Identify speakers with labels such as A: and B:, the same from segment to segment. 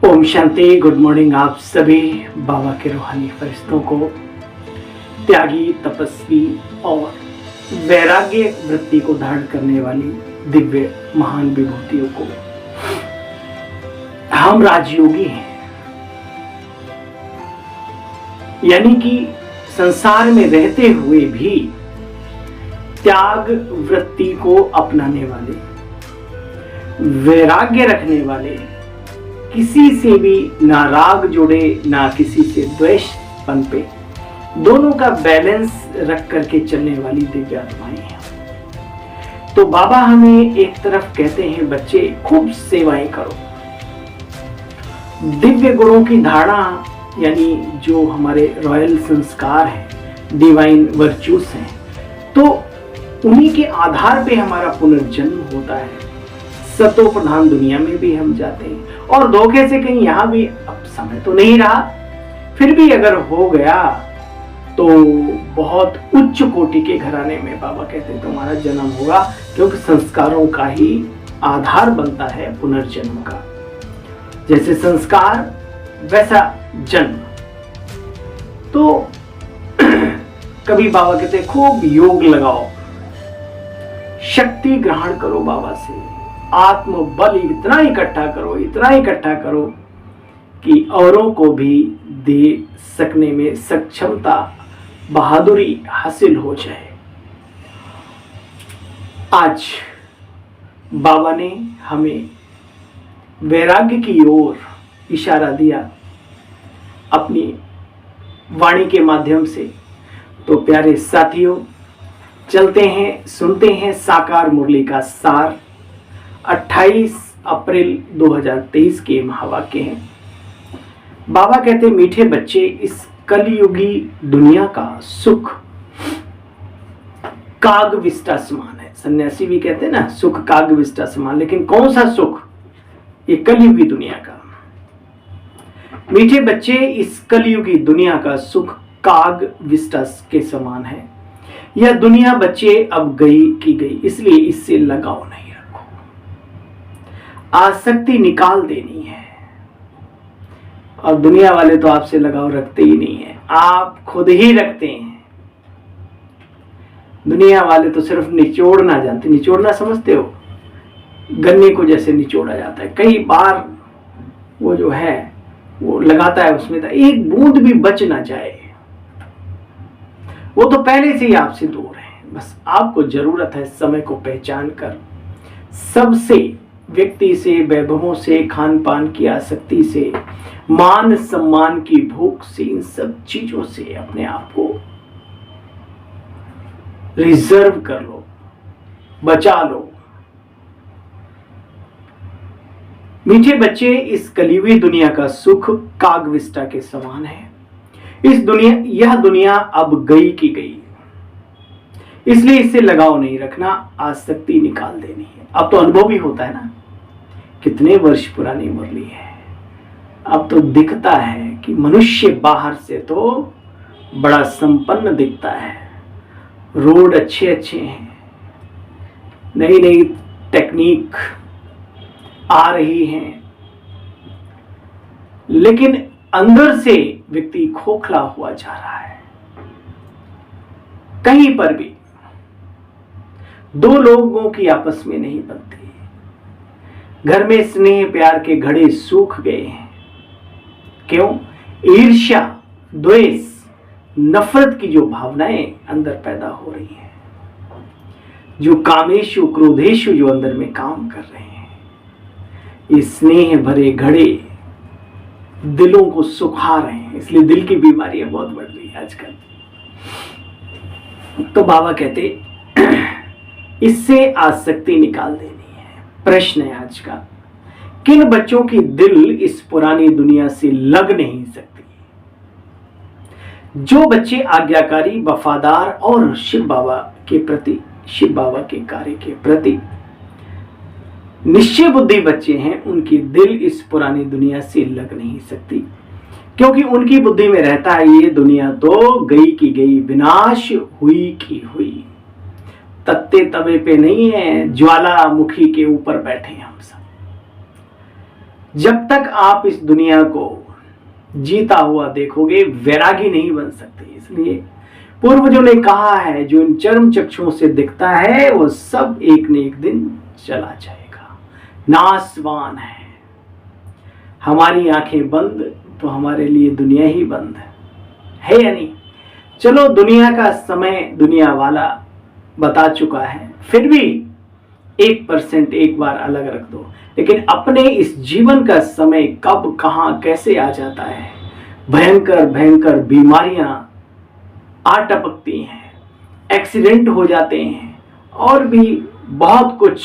A: Om Shanti. Good morning आप सभी बाबा के रूहानी फरिश्तों को, त्यागी, तपस्वी और वैराग्य वृत्ति को धारण करने वाली दिव्य महान विभूतियों को। हम राजयोगी हैं, यानी कि संसार में रहते हुए भी त्याग वृत्ति को अपनाने वाले, वैराग्य रखने वाले, किसी से भी ना राग जुड़े ना किसी से द्वेष पनपे, दोनों का बैलेंस रख करके चलने वाली दिव्य आत्माएं हैं। तो बाबा हमें एक तरफ कहते हैं बच्चे खूब सेवाएं करो, दिव्य गुणों की धारणा, यानी जो हमारे रॉयल संस्कार हैं, डिवाइन वर्च्यूज हैं, तो उन्हीं के आधार पे हमारा पुनर्जन्म होता है। सतो प्रधान दुनिया में भी हम जाते हैं और धोखे से कहीं यहां भी अब समय तो नहीं रहा, फिर भी अगर हो गया तो बहुत उच्च कोटि के घराने में बाबा कहते हैं तुम्हारा जन्म होगा, क्योंकि संस्कारों का ही आधार बनता है पुनर्जन्म का। जैसे संस्कार वैसा जन्म। तो कभी बाबा कहते हैं खूब योग लगाओ, शक्ति ग्रहण करो बाबा से, आत्मबल इतना इकट्ठा करो कि औरों को भी दे सकने में सक्षमता, बहादुरी हासिल हो जाए। आज बाबा ने हमें वैराग्य की ओर इशारा दिया अपनी वाणी के माध्यम से। तो प्यारे साथियों, चलते हैं, सुनते हैं साकार मुरली का सार। 28 अप्रैल 2023 के महावाक्य हैं। बाबा कहते हैं मीठे बच्चे, इस कलयुगी दुनिया का सुख कागविष्टा समान है। सन्यासी भी कहते हैं ना सुख कागविष्टा समान, लेकिन कौन सा सुख? ये कलयुगी दुनिया का। मीठे बच्चे, इस कलयुगी दुनिया का सुख कागविष्टा के समान है। यह दुनिया बच्चे अब गई की गई, इसलिए इससे लगाव नहीं रखो। आसक्ति निकाल देनी है। और दुनिया वाले तो आपसे लगाव रखते ही नहीं है, आप खुद ही रखते हैं। दुनिया वाले तो सिर्फ निचोड़ना जानते। निचोड़ना समझते हो? गन्ने को जैसे निचोड़ा जाता है, कई बार वो जो है वो लगाता है, उसमें एक बूंद भी बच ना जाए। वो तो पहले से ही आपसे दूर है। बस आपको जरूरत है समय को पहचान कर सबसे, व्यक्ति से, वैभवों से, खान पान की आसक्ति से, मान सम्मान की भूख से, इन सब चीजों से अपने आप को रिजर्व कर लो, बचा लो। मीठे बच्चे, इस कलयुगी दुनिया का सुख कागविष्टा के समान है। यह दुनिया अब गई की गई, इसलिए इससे लगाव नहीं रखना, आसक्ति निकाल देनी है। अब तो अनुभव भी होता है ना, कितने वर्ष पुरानी मुरली है। अब तो दिखता है कि मनुष्य बाहर से तो बड़ा संपन्न दिखता है, रोड अच्छे अच्छे हैं, नई नई टेक्निक आ रही हैं, लेकिन अंदर से व्यक्ति खोखला हुआ जा रहा है। कहीं पर भी दो लोगों की आपस में नहीं बनती, घर में स्नेह प्यार के घड़े सूख गए हैं। क्यों? ईर्ष्या, द्वेष, नफरत की जो भावनाएं अंदर पैदा हो रही हैं, जो कामेशु क्रोधेशु जो अंदर में काम कर रहे हैं, ये स्नेह भरे घड़े दिलों को सुखा रहे हैं, इसलिए दिल की बीमारियां बहुत बढ़ रही है आजकल। तो बाबा कहते इससे आसक्ति निकाल देनी है। प्रश्न है आज का, किन बच्चों की दिल इस पुरानी दुनिया से लग नहीं सकती? जो बच्चे आज्ञाकारी, वफादार और शिव बाबा के प्रति, शिव बाबा के कार्य के प्रति निश्चय बुद्धि बच्चे हैं, उनकी दिल इस पुरानी दुनिया से लग नहीं सकती, क्योंकि उनकी बुद्धि में रहता है ये दुनिया तो गई की गई, विनाश हुई की हुई। तत्ते तवे पे नहीं है, ज्वालामुखी के ऊपर बैठे हम सब। जब तक आप इस दुनिया को जीता हुआ देखोगे, वैरागी नहीं बन सकते। इसलिए पूर्वजों ने कहा है, जो इन चर्म चक्षुओं से दिखता है वो सब एक न एक दिन चला जाएगा, नासवान है। हमारी आंखें बंद तो हमारे लिए दुनिया ही बंद है या नहीं? चलो, दुनिया का समय दुनिया वाला बता चुका है, फिर भी 1% एक बार अलग रख दो, लेकिन अपने इस जीवन का समय कब कहां कैसे आ जाता है। भयंकर भयंकर बीमारियां आ टपकती हैं, एक्सीडेंट हो जाते हैं, और भी बहुत कुछ।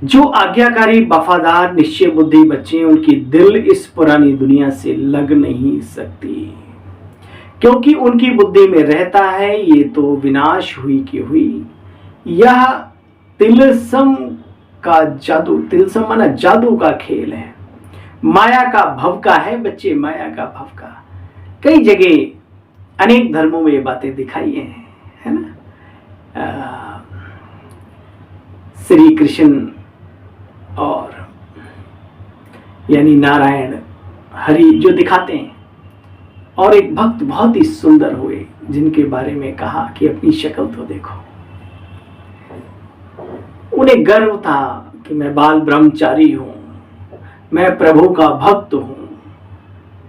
A: जो आज्ञाकारी वफादार निश्चय बुद्धि बच्चे, उनकी दिल इस पुरानी दुनिया से लग नहीं सकती, क्योंकि उनकी बुद्धि में रहता है ये तो विनाश हुई की हुई। यह तिलस्म का जादू, तिलस्म माना जादू का खेल है, माया का भवका है बच्चे, माया का भवका। कई जगह अनेक धर्मों में ये बातें दिखाई हैं, है ना। श्री कृष्ण और यानी नारायण हरि जो दिखाते हैं, और एक भक्त बहुत ही सुंदर हुए जिनके बारे में कहा कि अपनी शक्ल तो देखो। उन्हें गर्व था कि मैं बाल ब्रह्मचारी हूं, मैं प्रभु का भक्त हूं,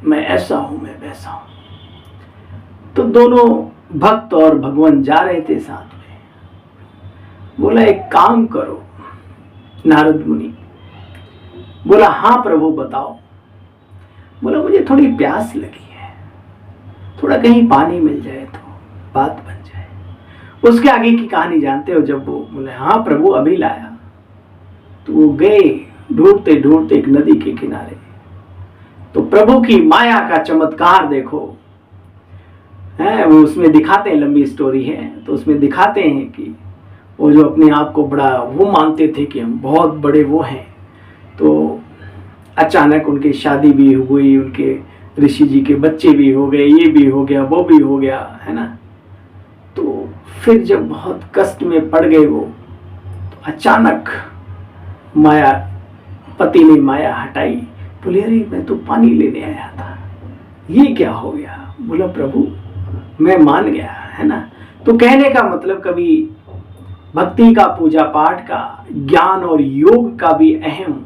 A: मैं ऐसा हूं, मैं वैसा हूं। तो दोनों भक्त और भगवान जा रहे थे साथ में। बोला एक काम करो नारद मुनि। बोला हाँ प्रभु बताओ। बोला मुझे थोड़ी प्यास लगी है, थोड़ा कहीं पानी मिल जाए तो बात बन जाए। उसके आगे की कहानी जानते हो। जब वो बोले हाँ प्रभु अभी लाया, तो वो गए ढूंढते ढूंढते एक नदी के किनारे। तो प्रभु की माया का चमत्कार देखो है, वो उसमें दिखाते हैं, लंबी स्टोरी है तो उसमें दिखाते हैं कि वो जो अपने आप को बड़ा वो मानते थे कि हम बहुत बड़े वो हैं, तो अचानक उनकी शादी भी हुई, उनके ऋषि जी के बच्चे भी हो गए, ये भी हो गया, वो भी हो गया, है ना। तो फिर जब बहुत कष्ट में पड़ गए वो, तो अचानक माया, पति ने माया हटाई। बोले अरे मैं तो पानी लेने आया था, ये क्या हो गया। बोला प्रभु मैं मान गया, है ना। तो कहने का मतलब कभी भक्ति का, पूजा पाठ का, ज्ञान और योग का भी अहम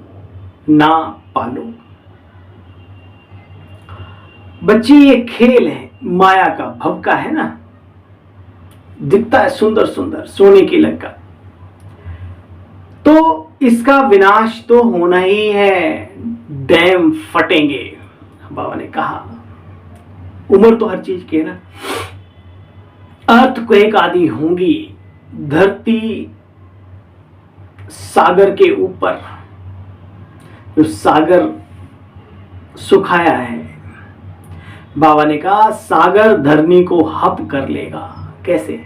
A: ना पालो बच्चे। ये खेल है, माया का भवका है ना, दिखता है सुंदर सुंदर सोने की लंका, तो इसका विनाश तो होना ही है, डैम फटेंगे। बाबा ने कहा उम्र तो हर चीज की है ना, अर्थक्वेक आदि होंगी, धरती सागर के ऊपर, जो सागर सुखाया है, बाबा ने कहा सागर धरनी को हप कर लेगा। कैसे?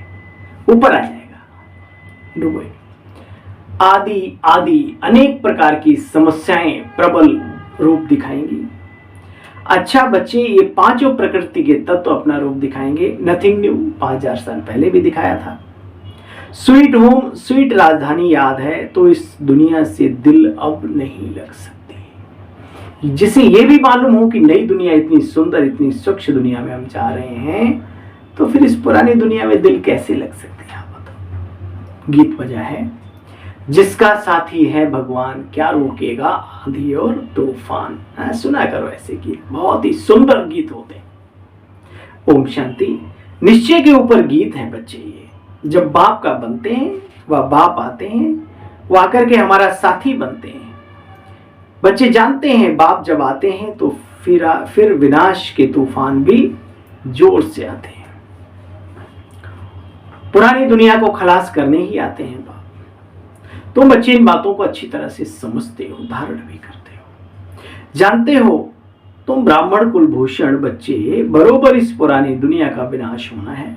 A: ऊपर आ जाएगा, डूबे। आदि आदि अनेक प्रकार की समस्याएं प्रबल रूप दिखाएंगी। अच्छा बच्चे, ये पांचों प्रकृति के तत्व अपना रूप दिखाएंगे। नथिंग न्यू, 5000 साल पहले भी दिखाया था। स्वीट होम, स्वीट राजधानी याद है तो इस दुनिया से दिल अब नहीं लग सकती। जिसे ये भी मालूम हो कि नई दुनिया इतनी सुंदर, इतनी स्वच्छ दुनिया में हम जा रहे हैं, तो फिर इस पुरानी दुनिया में दिल कैसे लग सकते हैं, आप बताओ। गीत बजा है, जिसका साथी है भगवान क्या रोकेगा आंधी और तूफान। सुना करो ऐसे गीत, बहुत ही सुंदर गीत होते हैं। ओम शांति। निश्चय के ऊपर गीत है बच्चे। ये जब बाप का बनते हैं, वह बाप आते हैं, वो आकर के हमारा साथी बनते हैं। बच्चे जानते हैं बाप जब आते हैं तो फिर विनाश के तूफान भी जोर से आते हैं। पुरानी दुनिया को खलास करने ही आते हैं बाप। तुम बच्चे इन बातों को अच्छी तरह से समझते हो, धारण भी करते हो, जानते हो तुम ब्राह्मण कुलभूषण बच्चे, बरोबर इस पुरानी दुनिया का विनाश होना है।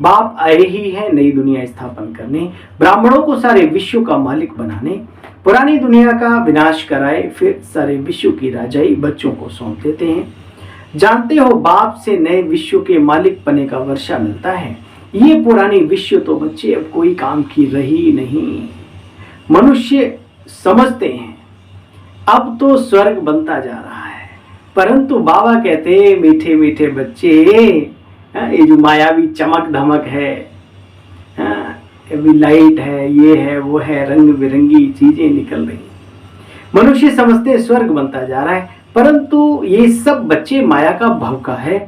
A: बाप आए ही है नई दुनिया स्थापन करने, ब्राह्मणों को सारे विश्व का मालिक बनाने। पुरानी दुनिया का विनाश कराए, फिर सारे विश्व की राजाई बच्चों को सौंप देते हैं। जानते हो बाप से नए विश्व के मालिक पने का वर्षा मिलता है। ये पुरानी विश्व तो बच्चे अब कोई काम की रही नहीं। मनुष्य समझते हैं अब तो स्वर्ग बनता जा रहा है, परंतु बाबा कहते मीठे मीठे बच्चे, ये जो मायावी चमक धमक है, अभी लाइट है, ये है वो है, रंग बिरंगी चीजें निकल रही, मनुष्य समझते हैं स्वर्ग बनता जा रहा है, परंतु ये सब बच्चे माया का भवका है,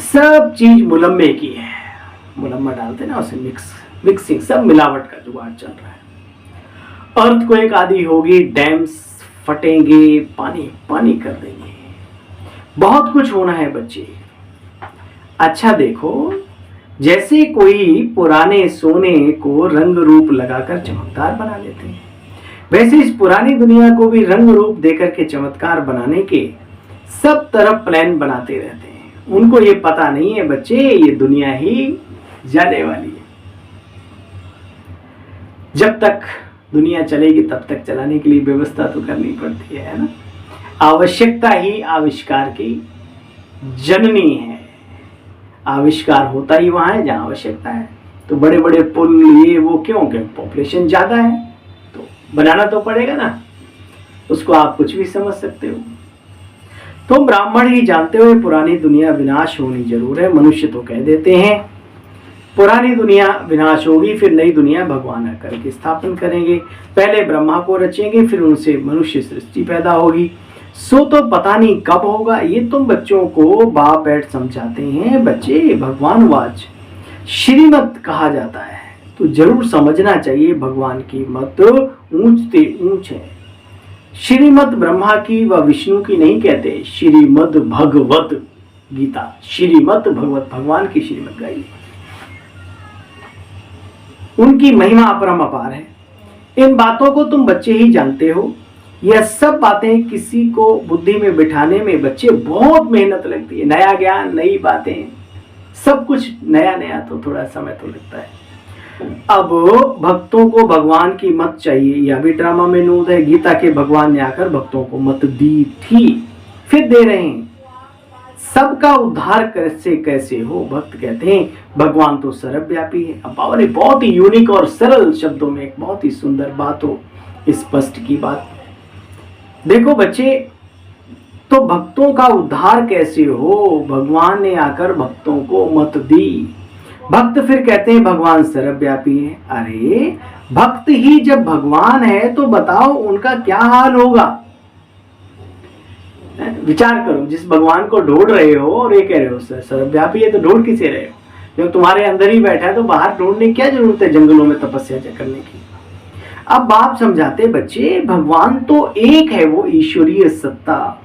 A: सब चीज मुलम्मे की है, मुलम्मा डालते ना उसे, मिक्सिंग, सब मिलावट का जुगाड़ चल रहा है। अर्थक्वेक आदि होगी, डैम्स फटेंगे, पानी कर देंगे, बहुत कुछ होना है बच्चे। अच्छा देखो, जैसे कोई पुराने सोने को रंग रूप लगाकर चमकदार बना लेते हैं, वैसे इस पुरानी दुनिया को भी रंग रूप देकर के चमत्कार बनाने के सब तरफ प्लान बनाते रहते हैं। उनको ये पता नहीं है बच्चे, ये दुनिया ही जाने वाली है। जब तक दुनिया चलेगी तब तक चलाने के लिए व्यवस्था तो करनी पड़ती है ना। आवश्यकता ही आविष्कार की जननी है। आविष्कार होता ही वहां है जहां आवश्यकता है। तो बड़े बड़े पुल ये वो क्यों, क्यों पॉपुलेशन ज्यादा है तो बनाना तो पड़ेगा ना। उसको आप कुछ भी समझ सकते हो। तो ब्राह्मण ही जानते हुए पुरानी दुनिया विनाश होनी जरूर है। मनुष्य तो कह देते हैं पुरानी दुनिया विनाश होगी, फिर नई दुनिया भगवान आकर के स्थापन करेंगे। पहले ब्रह्मा को रचेंगे, फिर उनसे मनुष्य सृष्टि पैदा होगी। सो तो पता नहीं कब होगा। ये तुम बच्चों को बाप बैठ समझाते हैं। बच्चे भगवान वाच श्रीमत कहा जाता है तो जरूर समझना चाहिए। भगवान की मत ऊंचते ऊंच है। श्रीमत ब्रह्मा की व विष्णु की नहीं कहते, श्रीमद भगवत गीता, श्रीमत भगवत, भगवान की श्रीमत गाई। उनकी महिमा अपरम अपार है। इन बातों को तुम बच्चे ही जानते हो। यह सब बातें किसी को बुद्धि में बिठाने में बच्चे बहुत मेहनत लगती है। नया ज्ञान, नई बातें, सब कुछ नया नया, तो थोड़ा समय तो लगता है। अब भक्तों को भगवान की मत चाहिए, यह भी ड्रामा में नूद है। गीता के भगवान ने आकर भक्तों को मत दी थी, फिर दे रहे हैं। सबका उद्धार कैसे कैसे हो। भक्त कहते हैं भगवान तो सर्वव्यापी है। अब बाबा ने बहुत ही यूनिक और सरल शब्दों में एक बहुत ही सुंदर बात हो स्पष्ट की बात। देखो बच्चे, तो भक्तों का उद्धार कैसे हो, भगवान ने आकर भक्तों को मत दी। भक्त फिर कहते हैं भगवान सर्वव्यापी है। अरे भक्त ही जब भगवान है तो बताओ उनका क्या हाल होगा। विचार करो, जिस भगवान को ढूंढ रहे हो और ये कह रहे हो सर्वव्यापी है, तो ढूंढ किसे रहे हो। जब तुम्हारे अंदर ही बैठा है तो बाहर ढूंढने की क्या जरूरत है, जंगलों में तपस्या करने की। अब बाप समझाते बच्चे भगवान तो एक है, वो ईश्वरीय सत्ता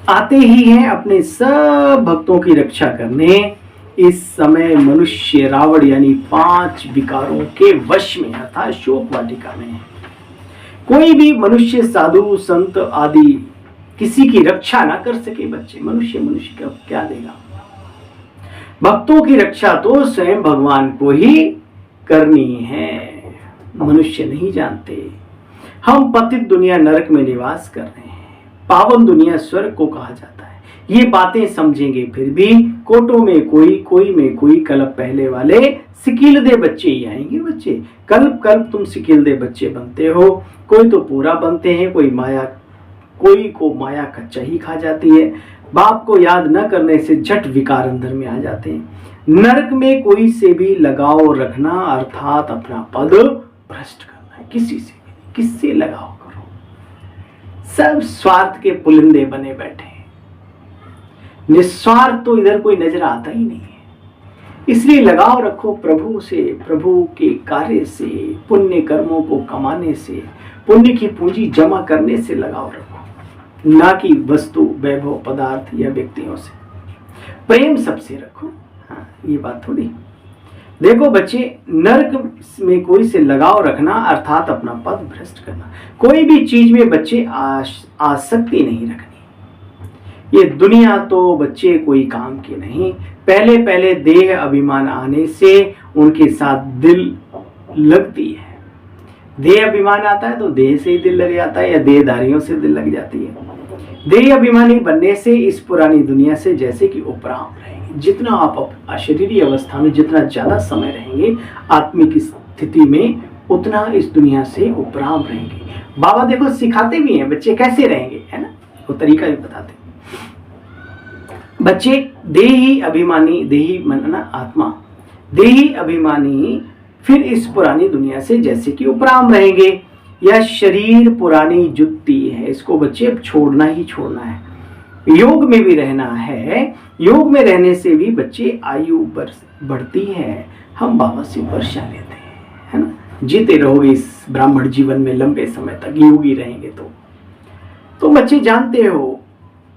A: आते ही है अपने सब भक्तों की रक्षा करने। इस समय मनुष्य रावण यानी 5 विकारों के वश में अर्थात शोक वाटिका में है। कोई भी मनुष्य साधु संत आदि किसी की रक्षा ना कर सके। बच्चे मनुष्य का क्या देगा। भक्तों की रक्षा तो स्वयं भगवान को ही करनी है, मनुष्य नहीं जानते। हम पतित दुनिया नरक में निवास कर रहे हैं, पावन दुनिया स्वर्ग को कहा जाता है। ये बातें समझेंगे फिर भी कोटों में कोई में कोई कल्प पहले वाले सिकीलदे बच्चे ही आएंगे। बच्चे कल्प कल्प तुम सिकीलदे बच्चे बनते हो। कोई तो पूरा बनते हैं, कोई को माया कच्चा ही खा जाती है। बाप को याद न करने से झट विकार अंदर में आ जाते हैं। नरक में कोई से भी लगाव रखना अर्थात अपना पद भ्रष्ट करना है। किसी से भी किससे लगाव करो, सब स्वार्थ के पुलिंदे बने बैठे हैं। निस्वार्थ तो इधर कोई नजर आता ही नहीं है। इसलिए लगाव रखो प्रभु से, प्रभु के कार्य से, पुण्य कर्मों को कमाने से, पुण्य की पूंजी जमा करने से लगाव रखो, ना कि वस्तु वैभव पदार्थ या व्यक्तियों से। प्रेम सबसे रखो। हाँ, ये बात थोड़ी। देखो बच्चे, नरक में कोई से लगाव रखना अर्थात अपना पद भ्रष्ट करना। कोई भी चीज में बच्चे आसक्ति नहीं रखनी। ये दुनिया तो बच्चे कोई काम की नहीं। पहले पहले देह अभिमान आने से उनके साथ दिल लगती है। देह अभिमान आता है तो देह से ही दिल लग जाता है, या देहधारियों से दिल लग जाती है। देह अभिमानी बनने से इस पुरानी दुनिया से जैसे कि उपराम रहेंगे। जितना आप अशरीरी अवस्था में जितना ज्यादा समय रहेंगे, आत्मिक स्थिति में उतना इस दुनिया से उपराम रहेंगे। बाबा देखो सिखाते भी हैं बच्चे कैसे रहेंगे, है ना, वो तरीका भी बताते हैं। बच्चे देही अभिमानी, देही मन ना आत्मा, देही अभिमानी फिर इस पुरानी दुनिया से जैसे कि उपराम रहेंगे। यह शरीर पुरानी जुत्ती है, इसको बच्चे अब छोड़ना ही छोड़ना है। योग में भी रहना है, योग में रहने से भी बच्चे आयु बढ़ती है। हम बाबा से वर्षा लेते हैं, है ना, जीते रहोगे इस ब्राह्मण जीवन में लंबे समय तक, योगी रहेंगे तो बच्चे जानते हो,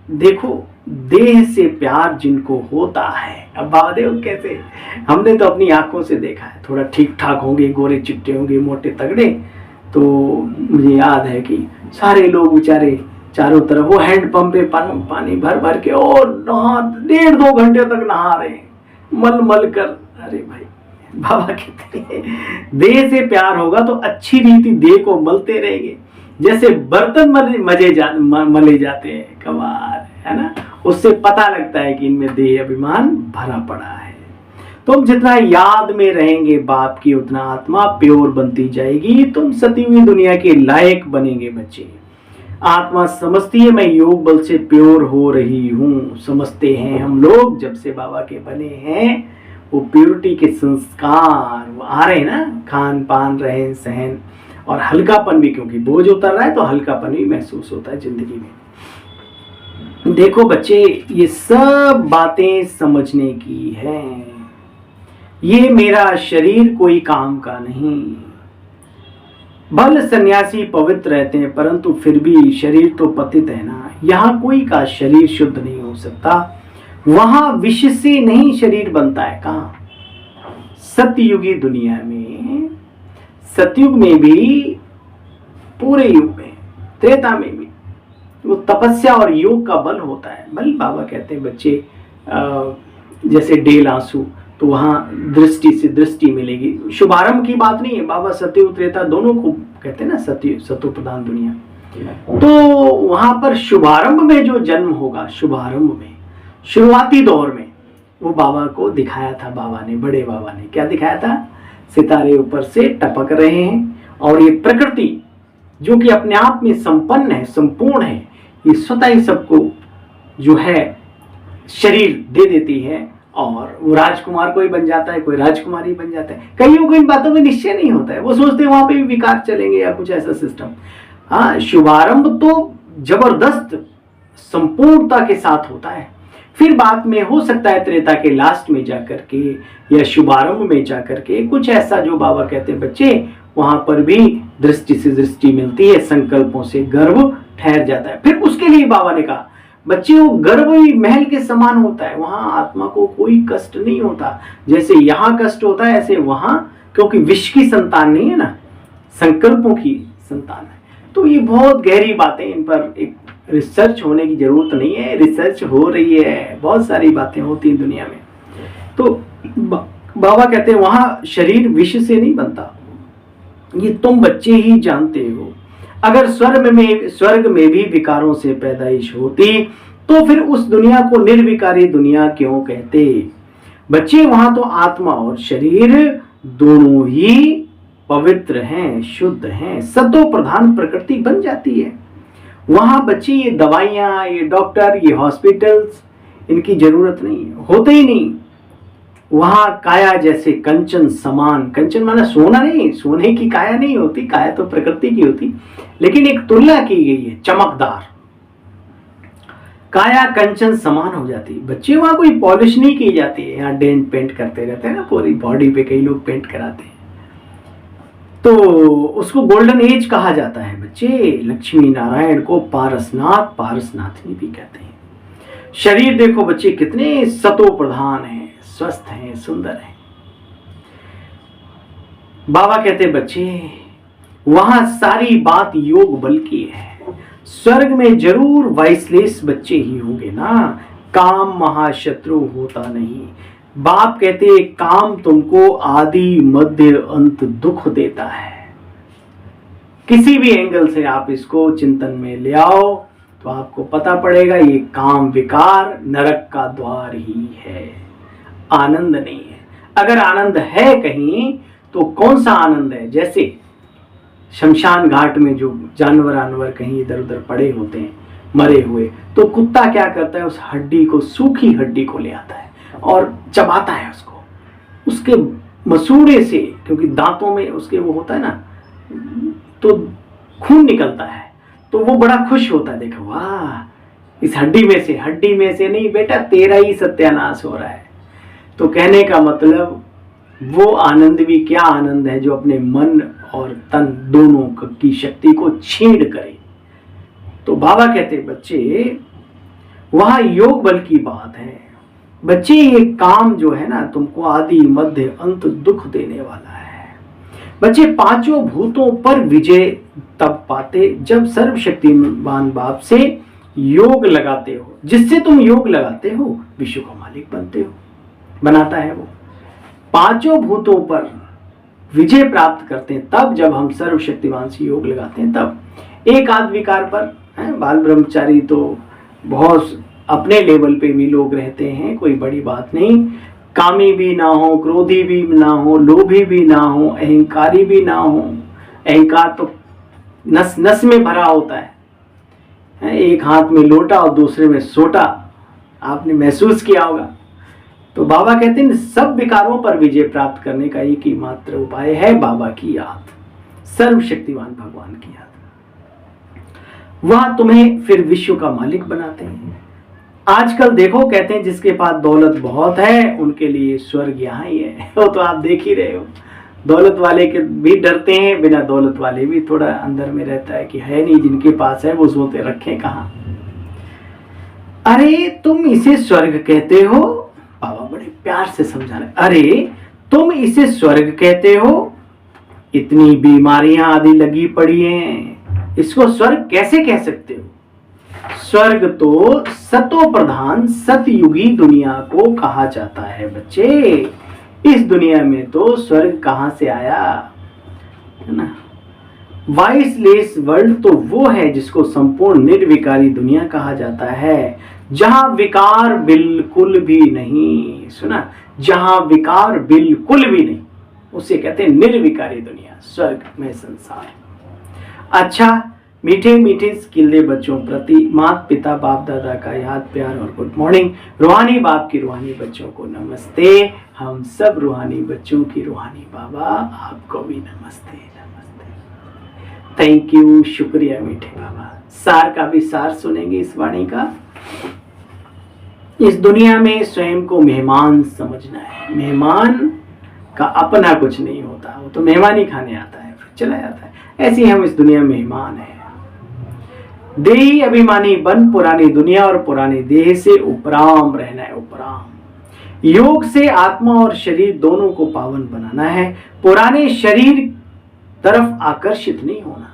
A: देखो देह से प्यार जिनको होता है, अब बाबा देखो कैसे, हमने तो अपनी आंखों से देखा है, थोड़ा ठीक ठाक होंगे, गोरे चिट्टे होंगे, मोटे तगड़े, तो मुझे याद है कि सारे लोग बेचारे चारों तरफ वो हैंडपंप पे पानी भर भर के और नहा 1.5-2 घंटे तक नहा रहे हैं, मल मल कर। अरे भाई, बाबा कहते हैं देह से प्यार होगा तो अच्छी रीति देह को मलते रहेंगे, जैसे बर्तन मले जाते हैं, कमाल है ना, उससे पता लगता है कि इनमें देह अभिमान भरा पड़ा है। तुम जितना याद में रहेंगे बाप की, उतना आत्मा प्योर बनती जाएगी, तुम सती हुई दुनिया के लायक बनेंगे। बच्चे आत्मा समझती है मैं योग बल से प्योर हो रही हूँ, समझते हैं हम लोग जब से बाबा के बने हैं, वो प्योरिटी के संस्कार वो आ रहे हैं ना, खान पान रहन सहन और हल्कापन भी, क्योंकि बोझ उतर रहा है तो हल्कापन भी महसूस होता है जिंदगी में। देखो बच्चे, ये सब बातें समझने की हैं। ये मेरा शरीर कोई काम का नहीं। भले सन्यासी पवित्र रहते हैं परंतु फिर भी शरीर तो पतित है ना। यहाँ कोई का शरीर शुद्ध नहीं हो सकता, वहां विष से नहीं शरीर बनता है। कहाँ? सतयुगी दुनिया में, सतयुग में भी, पूरे युग में, त्रेता में भी वो तपस्या और योग का बल होता है। बल बाबा कहते हैं बच्चे जैसे डेल आंसू, तो वहां दृष्टि से दृष्टि मिलेगी। शुभारंभ की बात नहीं है, बाबा सतयुग त्रेता दोनों को कहते हैं ना, सतो प्रधान दुनिया। तो वहां पर शुभारंभ में जो जन्म होगा, शुभारंभ में, शुरुआती दौर में, वो बाबा को दिखाया था। बाबा ने, बड़े बाबा ने क्या दिखाया था? सितारे ऊपर से टपक रहे हैं और ये प्रकृति जो कि अपने आप में संपन्न है, संपूर्ण है, ये स्वतः ही सबको जो है शरीर दे देती है और वो राजकुमार कोई बन जाता है, कोई राजकुमारी बन जाता है। कईयों को इन बातों में निश्चय नहीं होता है, वो सोचते हैं वहां पे भी विकार चलेंगे या कुछ ऐसा सिस्टम। हाँ, शुभारंभ तो जबरदस्त संपूर्णता के साथ होता है। फिर बाद में हो सकता है त्रेता के लास्ट में जाकर के या शुभारंभ में जाकर के कुछ ऐसा जो बाबा कहते हैं बच्चे, वहां पर भी दृष्टि से दृष्टि मिलती है, संकल्पों से गर्भ ठहर जाता है। फिर उसके लिए बाबा ने कहा बच्चे वो गर्भ ही महल के समान होता है, वहां आत्मा को कोई कष्ट नहीं होता। जैसे यहाँ कष्ट होता है ऐसे वहां, क्योंकि विश्व की संतान नहीं है ना, संकल्पों की संतान है। तो ये बहुत गहरी बातें, इन पर एक रिसर्च होने की जरूरत नहीं है, रिसर्च हो रही है, बहुत सारी बातें होती हैं दुनिया में। तो बाबा कहते हैं वहां शरीर विष से नहीं बनता, ये तुम बच्चे ही जानते हो। अगर स्वर्ग में भी विकारों से पैदाइश होती तो फिर उस दुनिया को निर्विकारी दुनिया क्यों कहते? बच्चे वहां तो आत्मा और शरीर दोनों ही पवित्र हैं, शुद्ध हैं, सतो प्रधान प्रकृति बन जाती है। वहां बच्चे ये दवाइयां, ये डॉक्टर, ये हॉस्पिटल्स, इनकी जरूरत नहीं है, होते ही नहीं। वहां काया जैसे कंचन समान, कंचन माना सोना नहीं, सोने की काया नहीं होती, काया तो प्रकृति की होती, लेकिन एक तुलना की गई है, चमकदार काया कंचन समान हो जाती। बच्चे वहां कोई पॉलिश नहीं की जाती है, यहाँ डेंट पेंट करते रहते हैं ना, पूरी बॉडी पे कई लोग पेंट कराते हैं, तो उसको गोल्डन एज कहा जाता है। बच्चे लक्ष्मी नारायण को पारसनाथ, पारसनाथनी भी कहते हैं। शरीर देखो बच्चे कितने सतो प्रधान है, स्वस्थ हैं, सुंदर हैं। बाबा कहते बच्चे वहां सारी बात योग बल की है। स्वर्ग में जरूर वाइसलेस बच्चे ही होंगे ना, काम महाशत्रु होता नहीं। बाप कहते काम तुमको आदि मध्य अंत दुख देता है। किसी भी एंगल से आप इसको चिंतन में ले आओ तो आपको पता पड़ेगा ये काम विकार नरक का द्वार ही है, आनंद नहीं है। अगर आनंद है कहीं तो कौन सा आनंद है? जैसे शमशान घाट में जो जानवर कहीं इधर उधर पड़े होते हैं मरे हुए, तो कुत्ता क्या करता है, उस हड्डी को, सूखी हड्डी को ले आता है और चबाता है उसको, उसके मसूड़े से, क्योंकि दांतों में उसके वो होता है ना, तो खून निकलता है, तो वो बड़ा खुश होता है, देखो वाह इस हड्डी में से नहीं बेटा, तेरा ही सत्यानाश हो रहा है। तो कहने का मतलब वो आनंद भी क्या आनंद है जो अपने मन और तन दोनों की शक्ति को छीण करे। तो बाबा कहते बच्चे वहां योग बल की बात है। बच्चे ये काम जो है ना तुमको आदि मध्य अंत दुख देने वाला है। बच्चे पांचों भूतों पर विजय तब पाते जब सर्वशक्तिमान बाप से योग लगाते हो। जिससे तुम योग लगाते हो विश्व का मालिक बनते हो, बनाता है वो। पांचों भूतों पर विजय प्राप्त करते हैं तब जब हम सर्वशक्तिमान से योग लगाते हैं तब। एक आध विकार पर बाल ब्रह्मचारी तो बहुत अपने लेवल पे भी लोग रहते हैं, कोई बड़ी बात नहीं। कामी भी ना हो, क्रोधी भी ना हो, लोभी भी ना हो, अहंकारी भी ना हो। अहंकार तो नस नस में भरा होता है। एक हाथ में लोटा और दूसरे में सोटा, आपने महसूस किया होगा। तो बाबा कहते हैं सब विकारों पर विजय प्राप्त करने का एक ही मात्र उपाय है बाबा की याद, सर्वशक्तिमान भगवान की याद। वह तुम्हें फिर विश्व का मालिक बनाते हैं। आजकल देखो कहते हैं जिसके पास दौलत बहुत है उनके लिए स्वर्ग यहाँ ही है। वो तो आप देख ही रहे हो, दौलत वाले के भी डरते हैं, बिना दौलत वाले भी थोड़ा अंदर में रहता है कि है नहीं, जिनके पास है वो सोते रखें कहाँ। अरे तुम इसे स्वर्ग कहते हो, बाबा बड़े प्यार से समझा रहे, अरे तुम इसे स्वर्ग कहते हो, इतनी बीमारियां आदि लगी पड़ी हैं, इसको स्वर्ग कैसे कह सकते हो? स्वर्ग तो सतो प्रधान सतयुगी दुनिया को कहा जाता है बच्चे। इस दुनिया में तो स्वर्ग कहां से आया, है ना। वाइसलेस वर्ल्ड तो वो है जिसको संपूर्ण निर्विकारी दुनिया कहा जाता है, जहां विकार बिल्कुल भी नहीं। सुना, जहां विकार बिल्कुल भी नहीं उसे कहते हैं निर्विकारी दुनिया, स्वर्ग में संसार। अच्छा, मीठे मीठे स्किल्ले बच्चों प्रति माता पिता बाप दादा का याद प्यार और गुड मॉर्निंग। रूहानी बाप की रूहानी बच्चों को नमस्ते। हम सब रूहानी बच्चों की रूहानी बाबा आपको भी नमस्ते नमस्ते। थैंक यू, शुक्रिया मीठे बाबा। सार का भी सार सुनेंगे इस वाणी का। इस दुनिया में स्वयं को मेहमान समझना है। मेहमान का अपना कुछ नहीं होता, वो तो मेहमान ही खाने आता है फिर चला जाता है। ऐसे ही हम इस दुनिया में मेहमान हैं। देही अभिमानी बन पुरानी दुनिया और पुरानी देह से उपराम रहना है। उपराम योग से आत्मा और शरीर दोनों को पावन बनाना है। पुराने शरीर तरफ आकर्षित नहीं होना।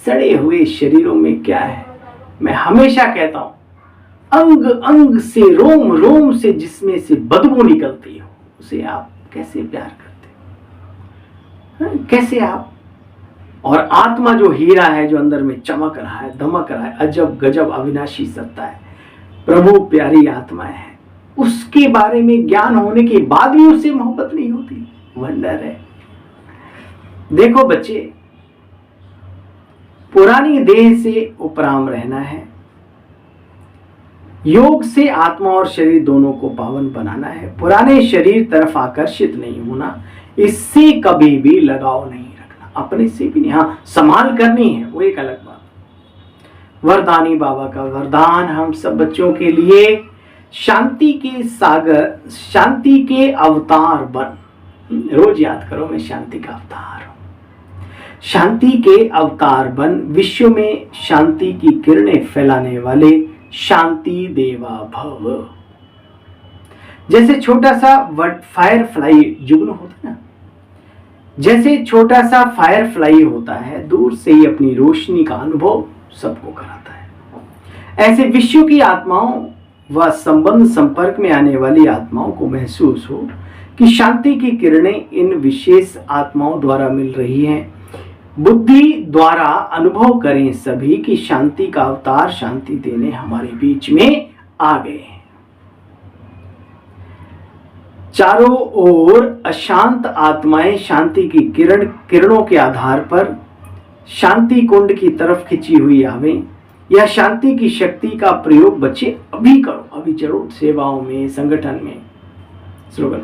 A: सड़े हुए शरीरों में क्या है, मैं हमेशा कहता हूं, अंग अंग से रोम रोम से जिसमें से बदबू निकलती हो उसे आप कैसे प्यार करते हो, कैसे आप। और आत्मा जो हीरा है, जो अंदर में चमक रहा है, दमक रहा है, अजब गजब अविनाशी सत्ता है, प्रभु प्यारी आत्मा है, उसके बारे में ज्ञान होने के बाद भी उससे मोहब्बत नहीं होती, वंडर है। देखो बच्चे, पुरानी देह से उपराम रहना है। योग से आत्मा और शरीर दोनों को पावन बनाना है। पुराने शरीर तरफ आकर्षित नहीं होना, इससे कभी भी लगाव नहीं रखना, अपने से भी नहीं। हाँ, संभाल करनी है, वो एक अलग बात। वरदानी बाबा का वरदान हम सब बच्चों के लिए, शांति के सागर, शांति के अवतार बन। रोज याद करो, मैं शांति का अवतार हूं। शांति के अवतार बन, विश्व में शांति की किरणें फैलाने वाले शांति देवा भव। जैसे छोटा सा फायर फ्लाई जुगनू होता है ना, जैसे छोटा सा फायर फ्लाई होता है, दूर से ही अपनी रोशनी का अनुभव सबको कराता है। ऐसे विश्व की आत्माओं व संबंध संपर्क में आने वाली आत्माओं को महसूस हो कि शांति की किरणें इन विशेष आत्माओं द्वारा मिल रही हैं। बुद्धि द्वारा अनुभव करें सभी कि शांति का अवतार शांति देने हमारे बीच में आ गए हैं। चारों ओर अशांत आत्माएं शांति की किरणों के आधार पर शांति कुंड की तरफ खिंची हुई आवें। यह शांति की शक्ति का प्रयोग बच्चे अभी करो, अभी जरूर, सेवाओं में, संगठन में। स्लोगन,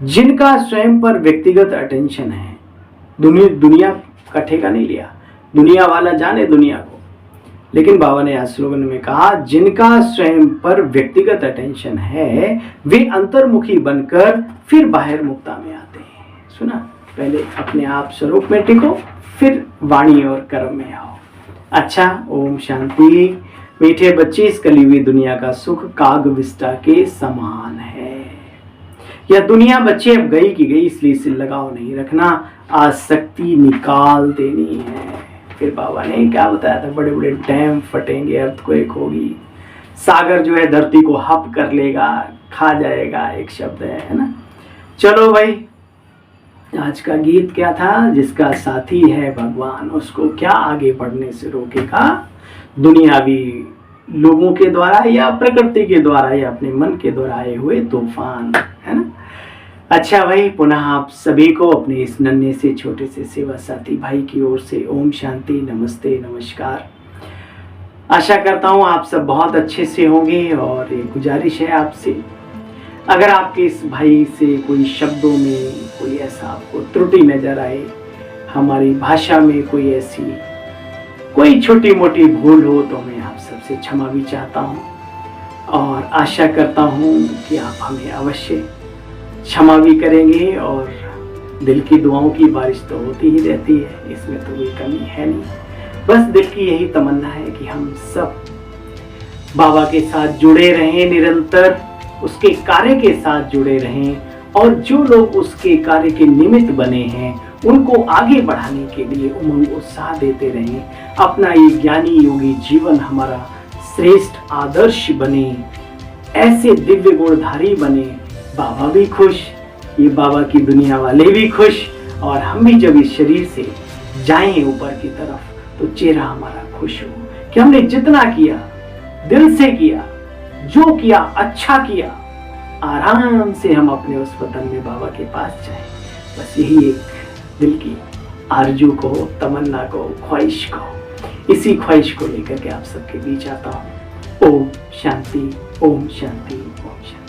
A: जिनका स्वयं पर व्यक्तिगत अटेंशन है, दुनिया का ठेका नहीं लिया, दुनिया वाला जाने दुनिया को, लेकिन बाबा ने आज स्लोगन में कहा, जिनका स्वयं पर व्यक्तिगत अटेंशन है वे अंतर्मुखी बनकर फिर बाहर मुक्ता में आते हैं। सुना, पहले अपने आप स्वरूप में टिको, फिर वाणी और कर्म में आओ। अच्छा, ओम शांति। मीठे बच्चे, इस कली हुई दुनिया का सुख काग विष्टा के समान है। यह दुनिया बच्चे अब गई की गई, इसलिए इसे लगाव नहीं रखना, आसक्ति निकाल देनी है। फिर बाबा ने क्या बताया था, बड़े बड़े डैम फटेंगे, अर्थक्वेक होगी, सागर जो है धरती को हप कर लेगा, खा जाएगा, एक शब्द है ना। चलो भाई, आज का गीत क्या था, जिसका साथी है भगवान उसको क्या आगे बढ़ने से रोकेगा, दुनियावी लोगों के द्वारा या प्रकृति के द्वारा या अपने मन के द्वारा आए हुए तूफान, है ना। अच्छा भाई, पुनः आप सभी को अपने इस नन्हे से छोटे से सेवा साथी भाई की ओर से ओम शांति, नमस्ते, नमस्कार। आशा करता हूँ आप सब बहुत अच्छे से होंगे। और एक गुजारिश है आपसे, अगर आपके इस भाई से कोई शब्दों में कोई ऐसा आपको त्रुटि नजर आए, हमारी भाषा में कोई ऐसी कोई छोटी मोटी भूल हो, तो मैं आप सबसे क्षमा भी चाहता हूँ और आशा करता हूँ कि आप हमें अवश्य क्षमा भी करेंगे। और दिल की दुआओं की बारिश तो होती ही रहती है, इसमें तो कोई कमी है नहीं। बस दिल की यही तमन्ना है कि हम सब बाबा के साथ जुड़े रहें, निरंतर उसके कार्य के साथ जुड़े रहें, और जो लोग उसके कार्य के निमित्त बने हैं उनको आगे बढ़ाने के लिए उमंग उत्साह देते रहें। अपना ये ज्ञानी योगी जीवन हमारा श्रेष्ठ आदर्श बने, ऐसे दिव्य गुणधारी बने, बाबा भी खुश, ये बाबा की दुनिया वाले भी खुश, और हम भी जब इस शरीर से जाएं ऊपर की तरफ तो चेहरा हमारा खुश हो कि हमने जितना किया, दिल से किया, जो किया अच्छा किया, आराम से हम अपने उस वतन में बाबा के पास जाएं। बस यही एक दिल की आरजू को, तमन्ना को, ख्वाहिश को, इसी ख्वाहिश को लेकर के आप सबके बीच आता हूँ। ओम शांति, ओम शांति, ओम शांति।